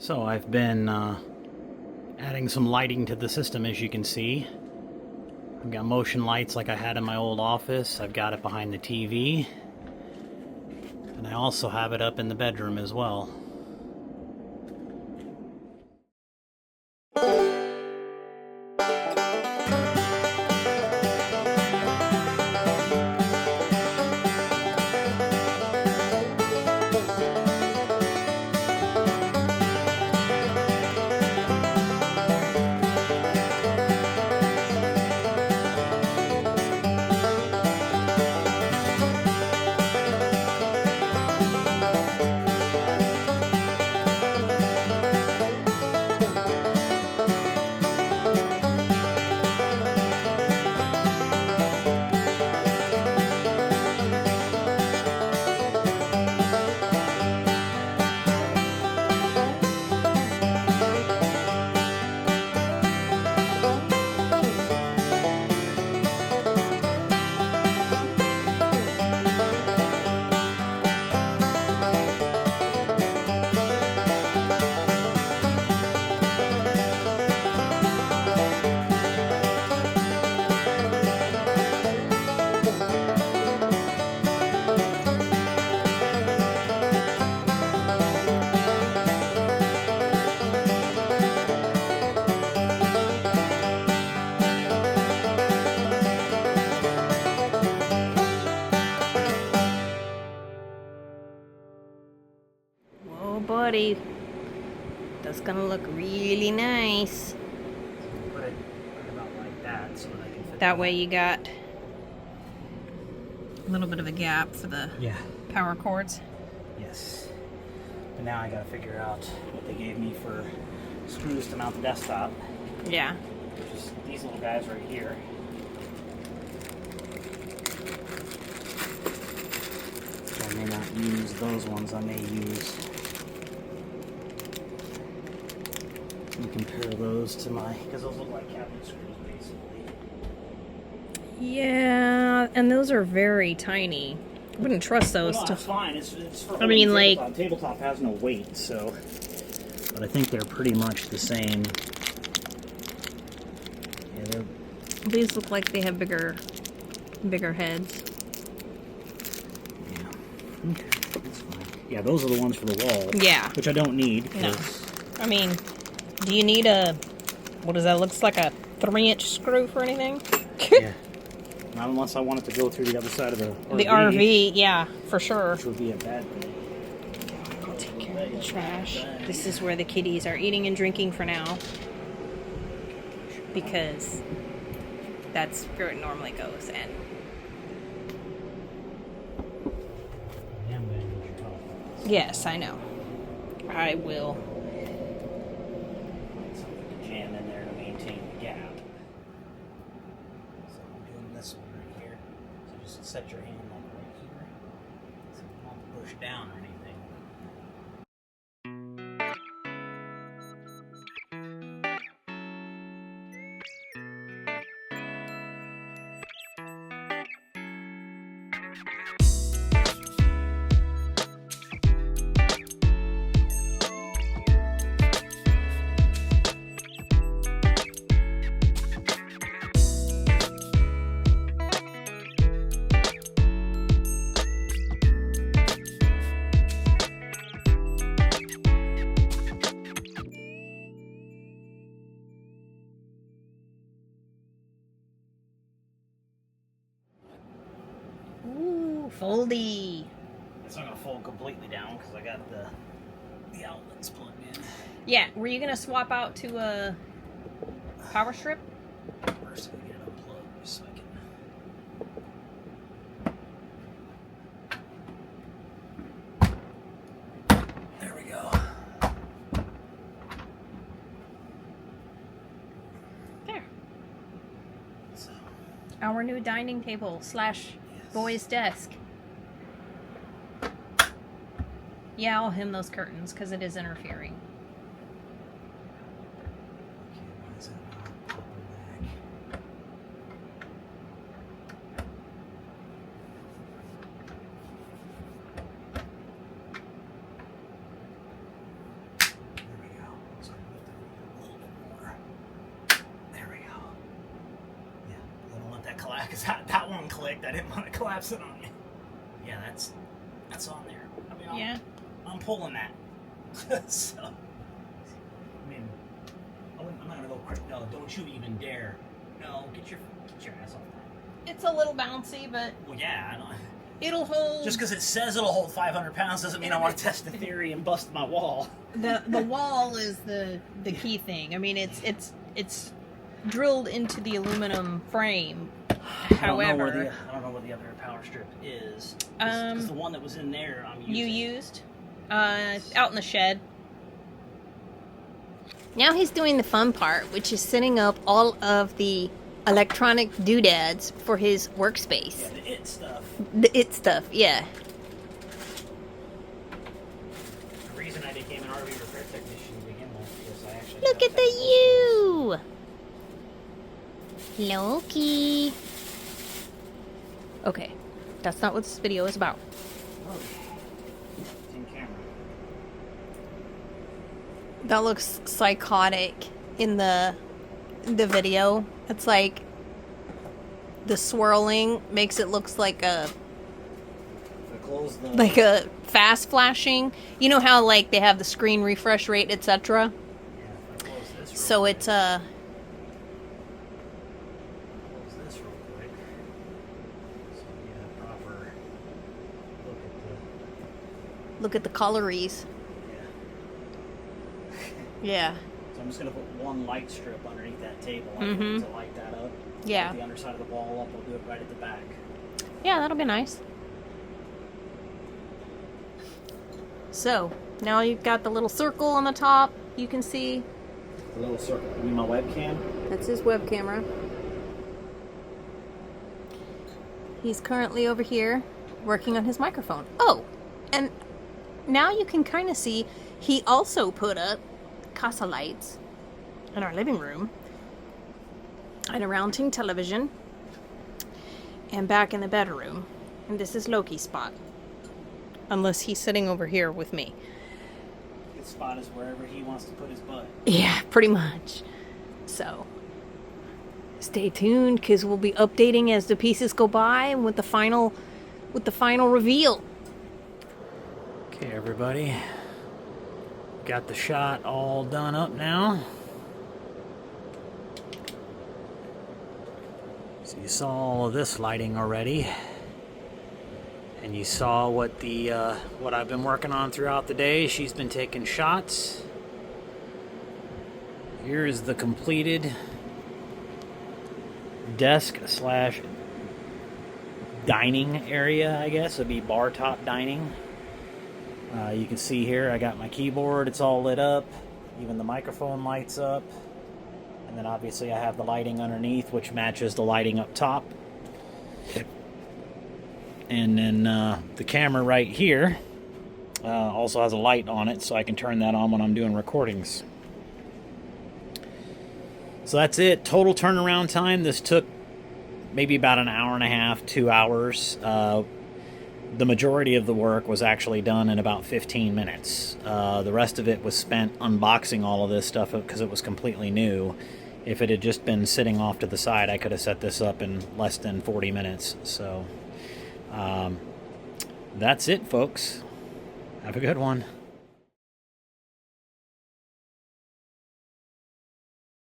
So I've been adding some lighting to the system, as you can see. I've got motion lights like I had in my old office. I've got it behind the TV. And I also have it up in the bedroom as well. Whoa, buddy. That's gonna look really nice. Put it about like that so that I can fit That way you got a little bit of a gap for the power cords. Yes. But now I gotta figure out what they gave me for screws to mount the desktop. Yeah. Which is these little guys right here. So I may not use those ones, I may use... Let me compare those to my... because those look like cabinet screws, basically. Yeah, and those are very tiny. I wouldn't trust those. Well, no, it's fine. It's for I mean, like... tabletop. Tabletop has no weight, so... But I think they're pretty much the same. Yeah, These look like they have bigger heads. yeah. Okay, that's fine. Yeah, those are the ones for the wall. Yeah. Which I don't need. No. I mean, do you need a... what does that? Looks like a 3-inch screw for anything? Yeah. Not unless I want it to go through the other side of the RV. The RV, yeah, for sure. Which would be a bad thing. I'll take care of the trash. This is where the kitties are eating and drinking for now. Because that's where it normally goes. And Yeah, I'm gonna need your help. yes, I know. I will. Something to jam in there to maintain the gap. So I'm doing this one right here. So just set your hand like right here. So you don't have to push down or anything. Ooh, foldy. It's not gonna fold completely down because I got the outlets plugged in. Yeah, were you gonna swap out to a power strip? First, I get it unplugged so I can. There we go. There. So, Our new dining table slash boys' desk. Yeah, I'll hem those curtains because it is interfering. okay, why is that not popping back? There we go. to collapse, because that one clicked. I didn't want to collapse it on you. Yeah, that's on there. I mean, I'm pulling that. So, I mean, I'm not gonna go quick. No, don't you even dare. No, get your ass off that. It's a little bouncy, but Well, yeah, I know. it'll hold. Just because it says it'll hold 500 pounds doesn't mean I want to test the theory and bust my wall. The wall is the key thing. I mean, it's drilled into the aluminum frame. However, I don't know where the other power strip is. Because the one that was in there, I'm using. you used out in the shed. Now he's doing the fun part, which is setting up all of the electronic doodads for his workspace. Yeah, the it stuff. The it stuff, yeah. The reason I became an RV repair technician to begin with is I actually. Look at the you, Loki. Okay, that's not what this video is about. It's in camera. That looks psychotic in the video. It's like the swirling makes it looks like a fast flashing. You know how like they have the screen refresh rate, etc. Yeah, if I close this real So quick. it's Close this real quick. So you get a proper look at the colories. Yeah. So I'm just gonna put one light strip underneath that table. Mhm. To light that up. Yeah. Put the underside of the wall up. We'll do it right at the back. Yeah, that'll be nice. So now you've got the little circle on the top. You can see The little circle. You mean my webcam? that's his web camera. He's currently over here working on his microphone. Oh, and now you can kind of see he also put up casa lights in our living room and a rounding television and back in the bedroom. And this is Loki's spot. Unless he's sitting over here with me. His spot is wherever he wants to put his butt. Yeah, pretty much. So, stay tuned because we'll be updating as the pieces go by and with the final reveal. Okay, everybody. Got the shot all done up now. So you saw all of this lighting already. And you saw what what I've been working on throughout the day. She's been taking shots. Here is the completed desk slash dining area, I guess. It'd be bar top dining. You can see here I got my keyboard. It's all lit up. Even the microphone lights up. And then obviously I have the lighting underneath, which matches the lighting up top. And then the camera right here also has a light on it, so I can turn that on when I'm doing recordings. So that's it. Total turnaround time. This took maybe about an hour and a half, 2 hours. The majority of the work was actually done in about 15 minutes. The rest of it was spent unboxing all of this stuff because it was completely new. If it had just been sitting off to the side, I could have set this up in less than 40 minutes. So that's it, folks. Have a good one.